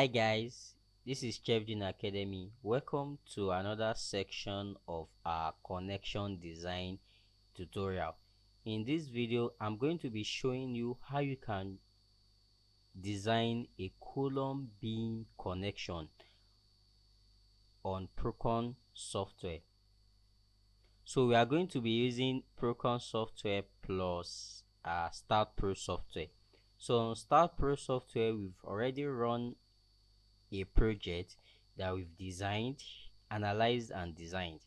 Hi guys, this is Chevdin Academy. Welcome to another section of our connection design tutorial. In this video, I'm going to be showing you how you can design a column beam connection on Prokon Software. So we are going to be using Prokon Software plus Start Pro Software. So on Start Pro Software, we've already run a project that we've designed, analyzed and designed.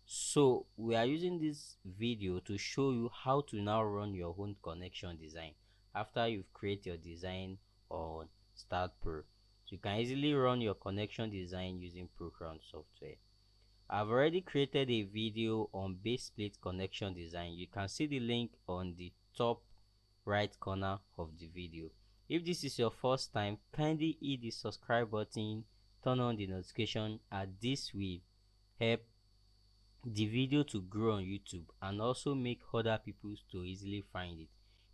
So we are using this video to show you how to now run your own connection design after you've created your design on Start Pro. So you can easily run your connection design using Prokon Software. I've already created a video on base plate connection design. You can see the link on the top right corner of the video. If this is your first time, kindly hit the subscribe button, turn on the notification, as this will help the video to grow on YouTube and also make other people to easily find it.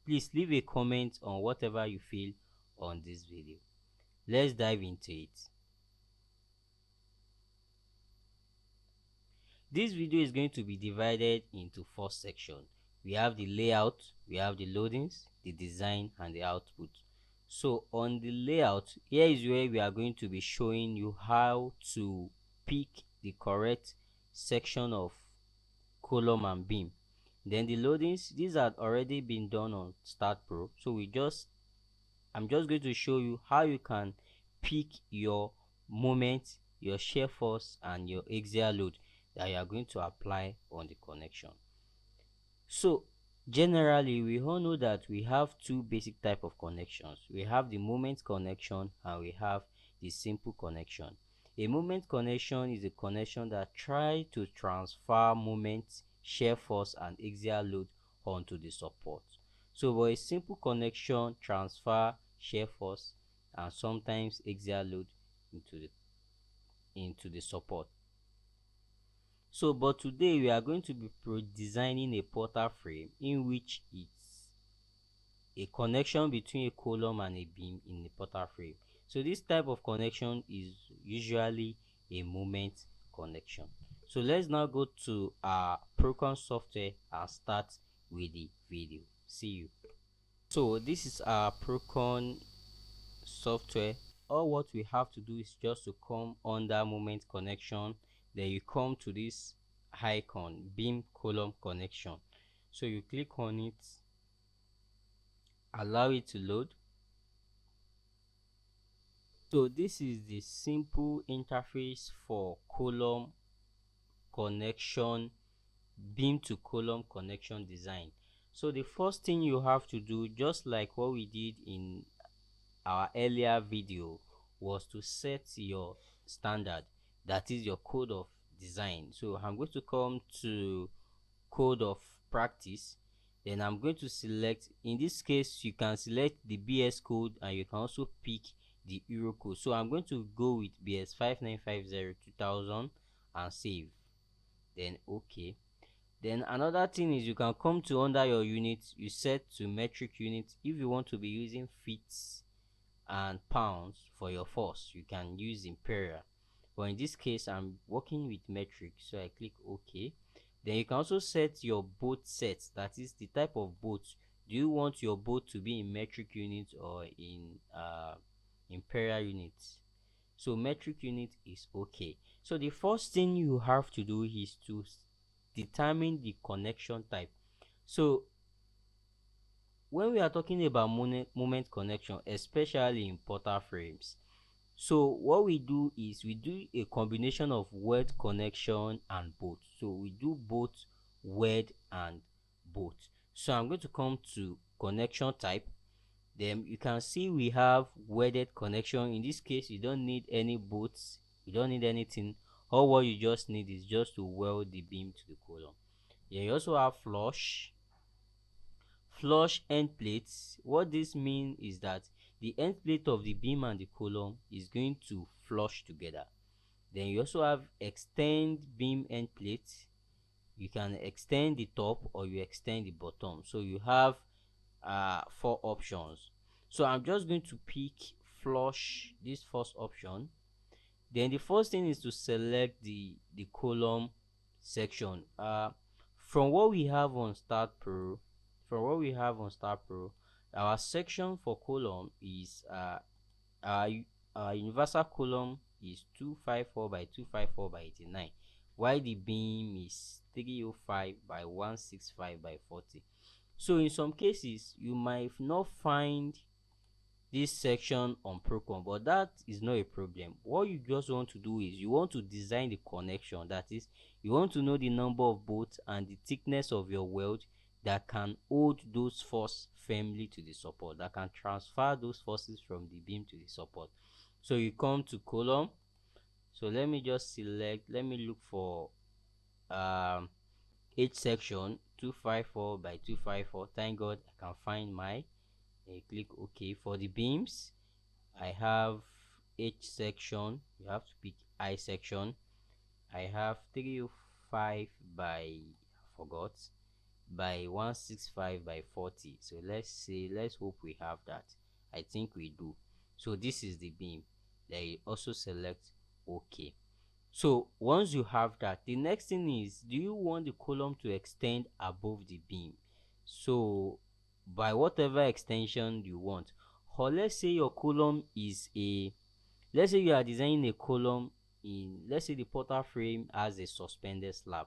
Please leave a comment on whatever you feel on this video. Let's dive into it. This video is going to be divided into 4 sections. We have the layout, we have the loadings, the design and the output. So on the layout, here is where we are going to be showing you how to pick the correct section of column and beam. Then the loadings, these had already been done on Start Pro. So I'm just going to show you how you can pick your moment, your shear force and your axial load that you are going to apply on the connection. So generally, we all know that we have two basic type of connections. We have the moment connection and we have the simple connection. A moment connection is a connection that tries to transfer moment, shear force and axial load onto the support. So for a simple connection, transfer shear force and sometimes axial load into the support. So but today we are going to be designing a portal frame in which it's a connection between a column and a beam in the portal frame. So this type of connection is usually a moment connection. So let's now go to our Prokon software and start with the video. See you. So this is our Prokon software. All what we have to do is just to come under moment connection, then you come to this icon BeamColumn connection. So you click on it, allow it to load. So this is the simple interface for column connection, beam to column connection design. So the first thing you have to do, just like what we did in our earlier video, was to set your standard, that is your code of design. So I'm going to come to code of practice, then I'm going to select, in this case you can select the BS code and you can also pick the Euro code. So I'm going to go with BS 5950-2000 and save, then okay. Then another thing is you can come to under your unit, you set to metric unit. If you want to be using feet and pounds for your force, you can use imperial, but in this case I'm working with metric, so I click OK. Then you can also set your boat set, that is the type of boat. Do you want your boat to be in metric units or in imperial units? So metric unit is okay. So the first thing you have to do is to determine the connection type. So when we are talking about moment connection, especially in portal frames, so what we do is we do a combination of weld connection and bolt. So we do both weld and bolt. So I'm going to come to connection type. Then you can see we have welded connection. In this case, you don't need any bolts, you don't need anything. All what you just need is just to weld the beam to the column. Yeah, you also have flush end plates. What this means is that the end plate of the beam and the column is going to flush together. Then you also have extend beam end plate. You can extend the top or you extend the bottom. So you have 4 options. So I'm just going to pick flush this first option, then the first thing is to select the column section. From what we have on Start Pro, our section for column is our, our universal column is 254 by 254 by 89, while the beam is 305 by 165 by 40. So in some cases you might not find this section on Prokon, but that is not a problem. What you just want to do is you want to design the connection. That is, you want to know the number of bolts and the thickness of your weld that can hold those forces firmly to the support, that can transfer those forces from the beam to the support. So you come to column. So let me just select, let me look for H section 254 by 254. Thank God I can find my, click OK. For the beams, I have H section, you have to pick I section. I have 305 by, I forgot, by 165 by 40. So let's hope we have that. I think we do. So this is the beam. Then you also select OK. So once you have that, the next thing is, do you want the column to extend above the beam? So by whatever extension you want, or let's say your column is let's say you are designing a column in, let's say the portal frame has a suspended slab,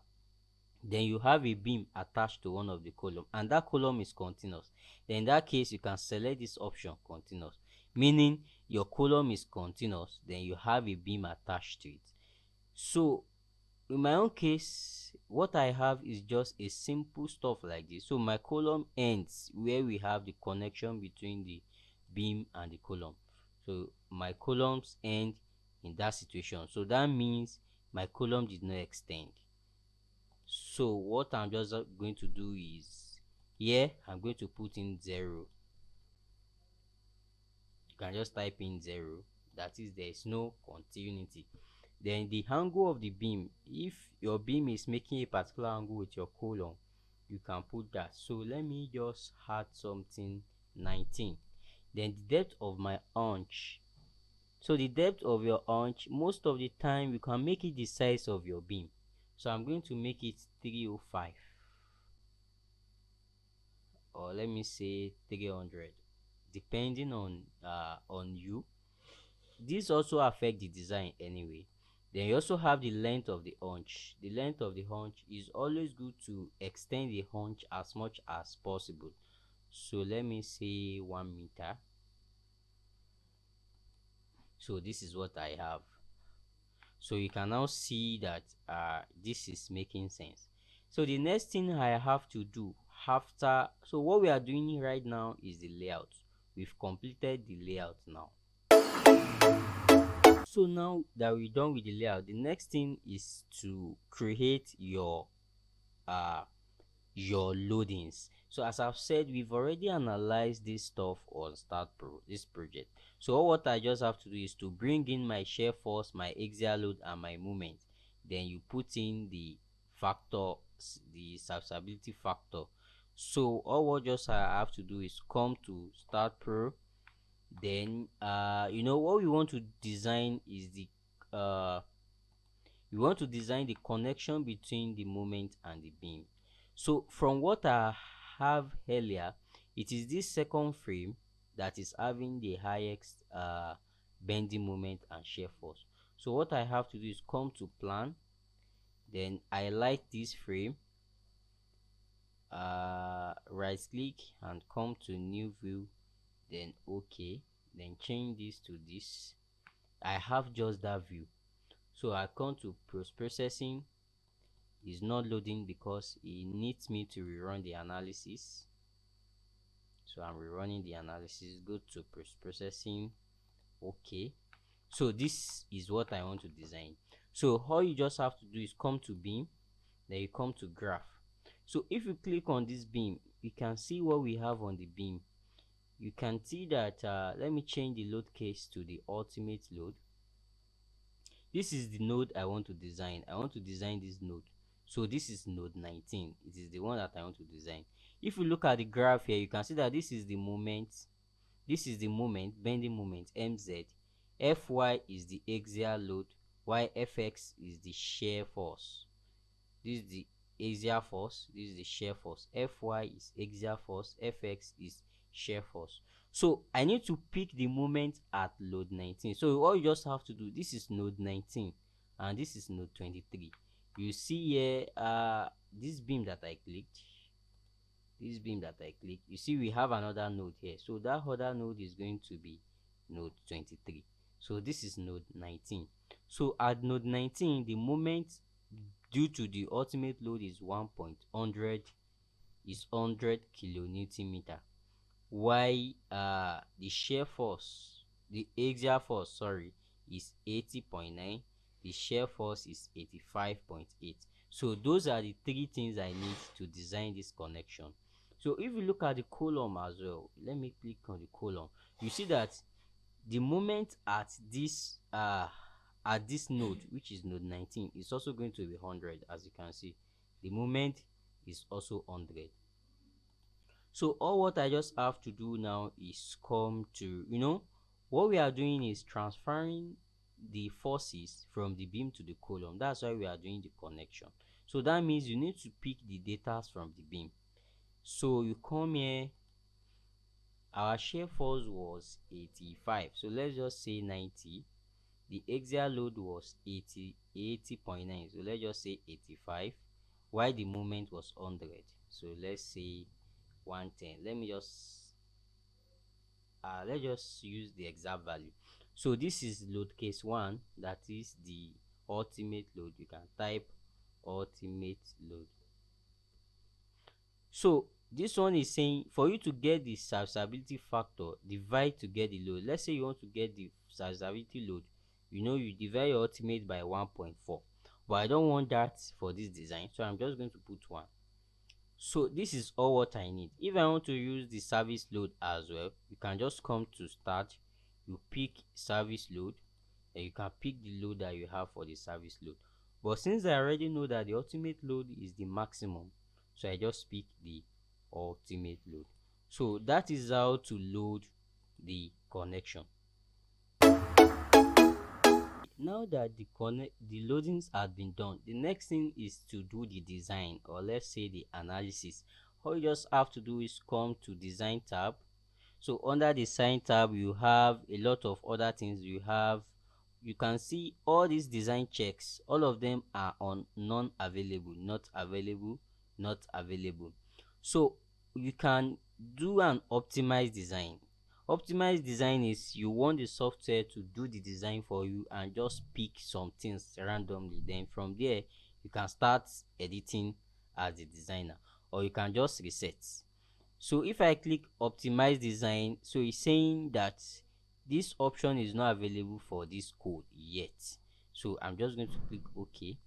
then you have a beam attached to one of the column and that column is continuous. Then in that case you can select this option, continuous, meaning your column is continuous, then you have a beam attached to it. So in my own case, what I have is just a simple stuff like this. So my column ends where we have the connection between the beam and the column. So my columns end in that situation. So that means my column did not extend. So what I'm just going to do is, here I'm going to put in 0. You can just type in 0. That is, there is no continuity. Then the angle of the beam, if your beam is making a particular angle with your column, you can put that. So let me just add something 19. Then the depth of my haunch. So the depth of your haunch, most of the time you can make it the size of your beam. So I'm going to make it 305, or let me say 300, depending on you. This also affect the design anyway. Then you also have the length of the haunch. The length of the haunch is always good to extend the haunch as much as possible. So let me say 1 meter. So this is what I have. So you can now see that this is making sense. So the next thing I have to do after, so what we are doing right now is the layout. We've completed the layout now. So now that we're done with the layout, the next thing is to create your loadings. So as I've said, we've already analyzed this stuff on Start Pro, this project. So what I just have to do is to bring in my shear force, my axial load, and my moment. Then you put in the factor, the serviceability factor. So all what just I have to do is come to Start Pro. Then what we want to design is the we want to design the connection between the moment and the beam. So from what I have earlier, it is this second frame that is having the highest bending moment and shear force. So what I have to do is come to plan, then highlight this frame, right click and come to new view, then OK, then change this to this. I have just that view. So I come to post processing. Is not loading because it needs me to rerun the analysis. So I'm rerunning the analysis. Go to post processing. Okay, so this is what I want to design. So all you just have to do is come to beam, then you come to graph. So if you click on this beam, you can see what we have on the beam. You can see that let me change the load case to the ultimate load. This is the node I want to design. I want to design this node. So this is node 19. It is the one that I want to design. If you look at the graph here, you can see that this is the moment, This is the moment, bending moment, mz. Fy is the axial load, while fx is the shear force. This is the axial force, this is the shear force. Fy is axial force, fx is shear force. So I need to pick the moment at load 19. So all you just have to do, this is node 19 and this is node 23. You see here, this beam that I clicked, you see we have another node here. So that other node is going to be node 23. So this is node 19. So at node 19, the moment due to the ultimate load is 1.100 is 100 kilonewton meter, while the shear force, the axial force, sorry, is 80.9, the shear force is 85.8. So those are the three things I need to design this connection. So if you look at the column as well, let me click on the column. You see that the moment at this node, which is node 19, is also going to be 100. As you can see, the moment is also 100. So all what I just have to do now is come to, what we are doing is transferring the forces from the beam to the column. That's why we are doing the connection. So that means you need to pick the data from the beam. So you come here, our shear force was 85, so let's just say 90. The axial load was 80.9, so let's just say 85, while the moment was 100, so let's say 110. Let's just use the exact value. So this is load case 1, that is the ultimate load. You can type ultimate load. So this one is saying for you to get the serviceability factor, divide to get the load. Let's say you want to get the serviceability load, you divide your ultimate by 1.4, but I don't want that for this design, so I'm just going to put 1. So this is all what I need. If I want to use the service load as well, you can just come to start, you pick service load, and you can pick the load that you have for the service load. But since I already know that the ultimate load is the maximum, so I just pick the ultimate load. So that is how to load the connection. Now that the loadings have been done, the next thing is to do the design, or let's say the analysis. All you just have to do is come to design tab. So under the design tab, you have a lot of other things. You can see all these design checks, all of them are on non-available, not available, not available. So you can do an optimized design. Optimized design is you want the software to do the design for you and just pick some things randomly. Then from there, you can start editing as the designer, or you can just reset. So if I click optimize design, so it's saying that this option is not available for this code yet. So I'm just going to click OK.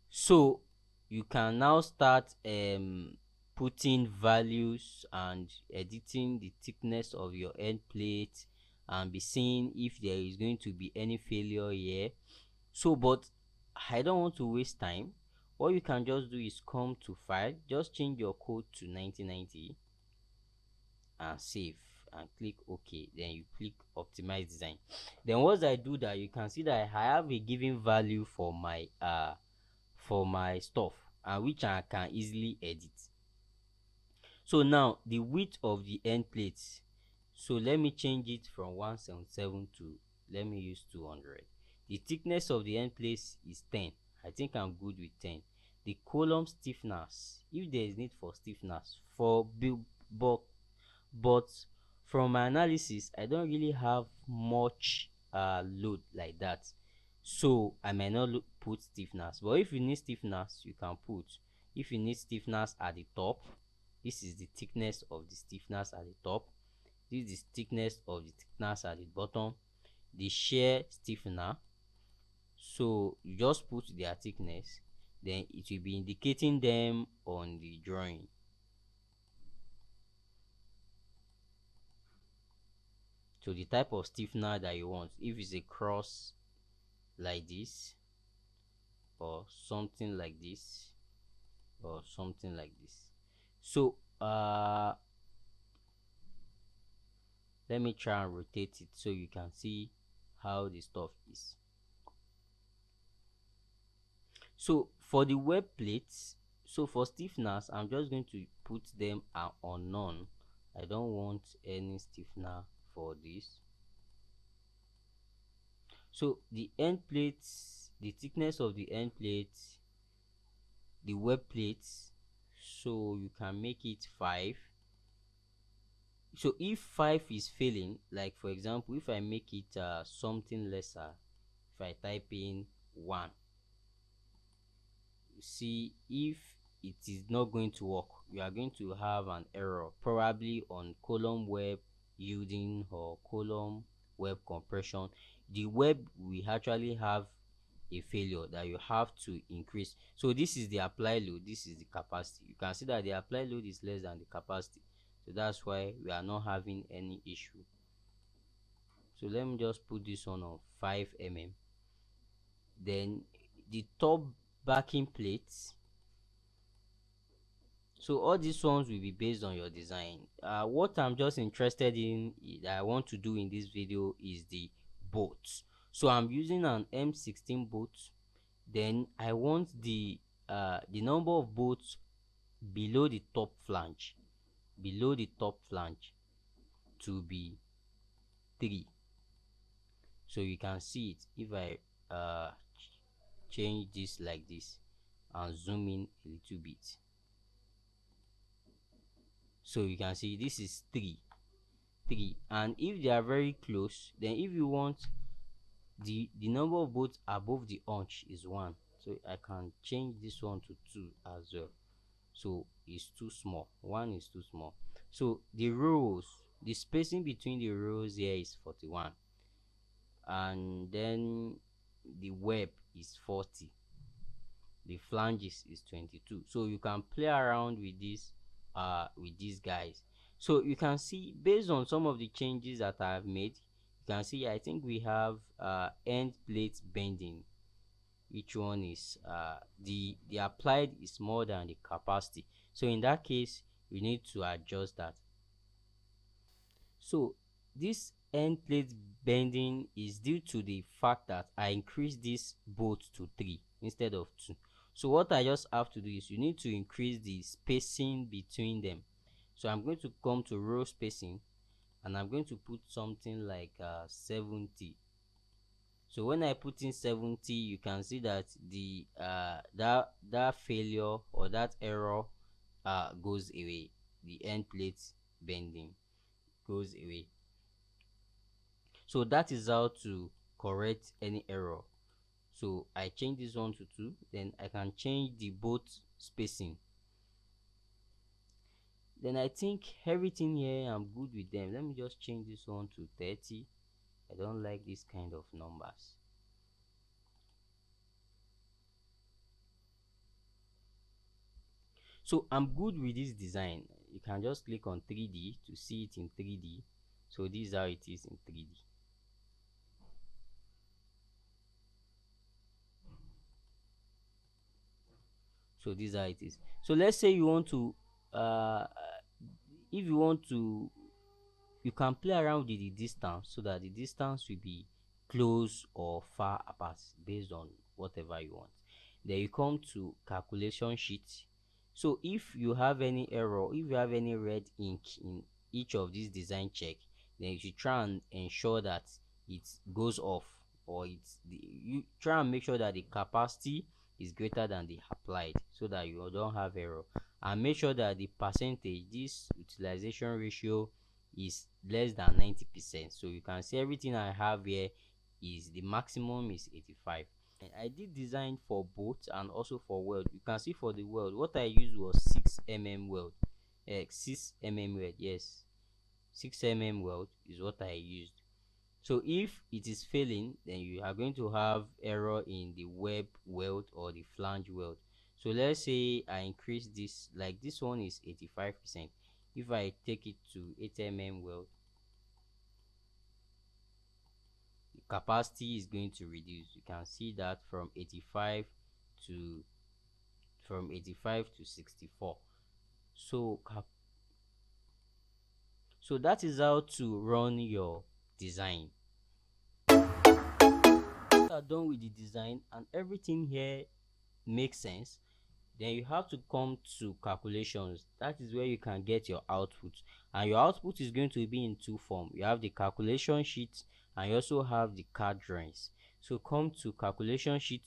So you can now start putting values and editing the thickness of your end plate, and be seeing if there is going to be any failure here. So but I don't want to waste time. What you can just do is come to file, just change your code to 1990 and save, and click OK. Then you click optimize design. Then once I do that, you can see that I have a given value for my stuff, and which I can easily edit. So now the width of the end plates, so let me change it from 177 to, let me use 200. The thickness of the end plates is 10. I think I'm good with 10. The column stiffeners, if there is need for stiffeners for build bulk, but from my analysis I don't really have much load like that, so I may not put stiffeners. But if you need stiffeners, you can put. If you need stiffeners at the top, this is the thickness of the stiffeners at the top, this is the thickness of the thickness at the bottom, the shear stiffener. So you just put their thickness, then it will be indicating them on the drawing. So the type of stiffener that you want, if it's a cross like this, or something like this, or something like this. So Let me try and rotate it so you can see how the stuff is. So for the web plates, so for stiffeners, I'm just going to put them on none. I don't want any stiffener for this. So the end plates, the thickness of the end plates, the web plates, so you can make it 5. So if 5 is failing, like for example, if I make it something lesser, if I type in 1, see, if it is not going to work, you are going to have an error, probably on column web yielding or column web compression. The web will actually have a failure that you have to increase. So this is the apply load, this is the capacity. You can see that the apply load is less than the capacity, so that's why we are not having any issue. So let me just put this one on 5 mm. Then the top backing plates, so all these ones will be based on your design. What I'm just interested in, that I want to do in this video, is the bolts. So I'm using an M16 bolt. Then I want the number of bolts below the top flange, to be 3. So you can see it if I change this like this and zoom in a little bit. So you can see this is 3, and if they are very close, then if you want the number of bolts above the haunch is 1, so I can change this one to 2 as well. So it's too small, 1 is too small. So the rows, the spacing between the rows here is 41, and then the web is 40, the flanges is 22. So you can play around with this with these guys. So you can see, based on some of the changes that I have made, you can see I think we have end plate bending. Each one is the applied is more than the capacity, so in that case we need to adjust that. So this end plate bending is due to the fact that I increased this bolt to 3 instead of 2. So what I just have to do is, you need to increase the spacing between them. So I'm going to come to row spacing, and I'm going to put something like 70. So when I put in 70, you can see that the that failure or that error goes away. The end plate bending goes away. So that is how to correct any error. So I change this one to 2, then I can change the bolt spacing. Then I think everything here, I'm good with them. Let me just change this one to 30. I don't like this kind of numbers. So I'm good with this design. You can just click on 3D to see it in 3D. So this is how it is in 3D. So this is how it is. So let's say you want to if you want to, you can play around with the distance, so that the distance will be close or far apart based on whatever you want. Then you come to calculation sheet. So if you have any error, if you have any red ink in each of these design check, then you should try and ensure that it goes off, or you try and make sure that the capacity is greater than the applied, so that you don't have error. And make sure that the percentage, this utilization ratio, is less than 90%. So you can see everything I have here is the maximum is 85. And I did design for both and also for weld. You can see for the weld, what I used was 6 mm weld. 6 mm weld, yes, 6 mm weld is what I used. So if it is failing, then you are going to have error in the web weld or the flange weld. So let's say I increase this, like this one is 85%. If I take it to 8 mm weld, the capacity is going to reduce. You can see that from 85 to 64. So So that is how to run your design. Are done with the design and everything here makes sense, then you have to come to calculations. That is where you can get your output, and your output is going to be in two forms. You have the calculation sheet and you also have the card drawings. So come to calculation sheet.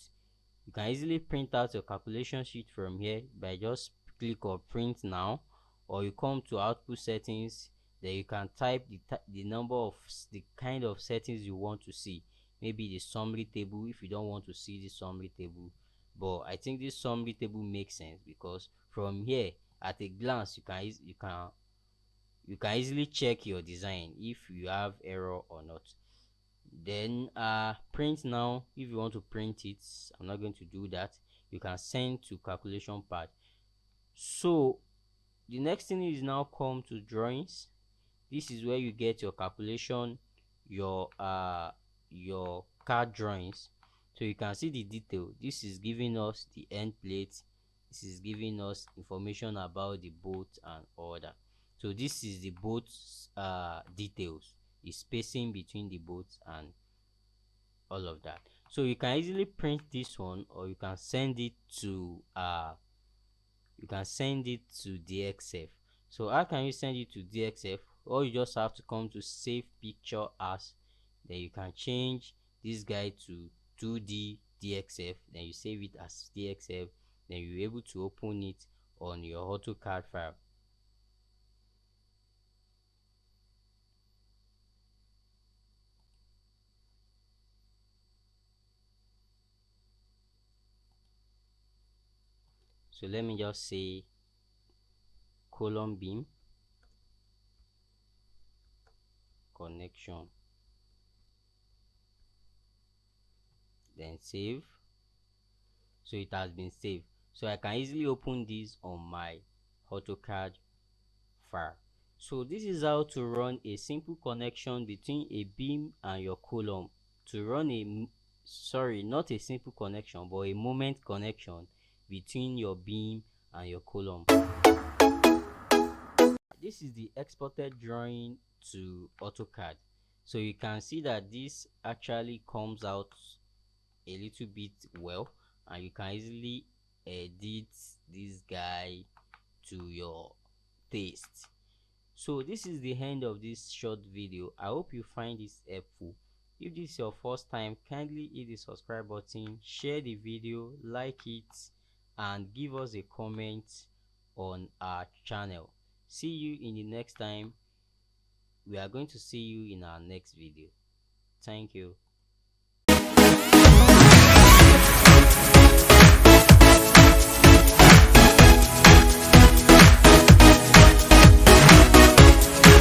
You can easily print out your calculation sheet from here by just click on print now, or you come to output settings. Then you can type the number of the kind of settings you want to see. Maybe the summary table if you don't want to see the summary table, but I think this summary table makes sense because from here at a glance you can easily check your design if you have error or not. Then print now. If you want to print it, I'm not going to do that. You can send to calculation part. So the next thing is now come to drawings. This is where you get your calculation, your card drawings. So you can see the detail. This is giving us the end plate. This is giving us information about the boat and all that. So this is the boat's details, the spacing between the boats and all of that. So you can easily print this one, or you can send it to DXF. So how can you send it to DXF? Or you just have to come to save picture as, then you can change this guy to 2D DXF, then you save it as DXF, then you're able to open it on your AutoCAD file. So let me just say column beam connection, then save. So it has been saved. So I can easily open this on my AutoCAD file. So this is how to run a simple connection between a beam and your column. To run not a simple connection, but a moment connection between your beam and your column. This is the exported drawing to AutoCAD. So you can see that this actually comes out a little bit well, and you can easily edit this guy to your taste. So this is the end of this short video. I hope you find this helpful. If this is your first time, kindly hit the subscribe button, share the video, like it, and give us a comment on our channel. See you in the next time. We are going to see you in our next video. Thank you.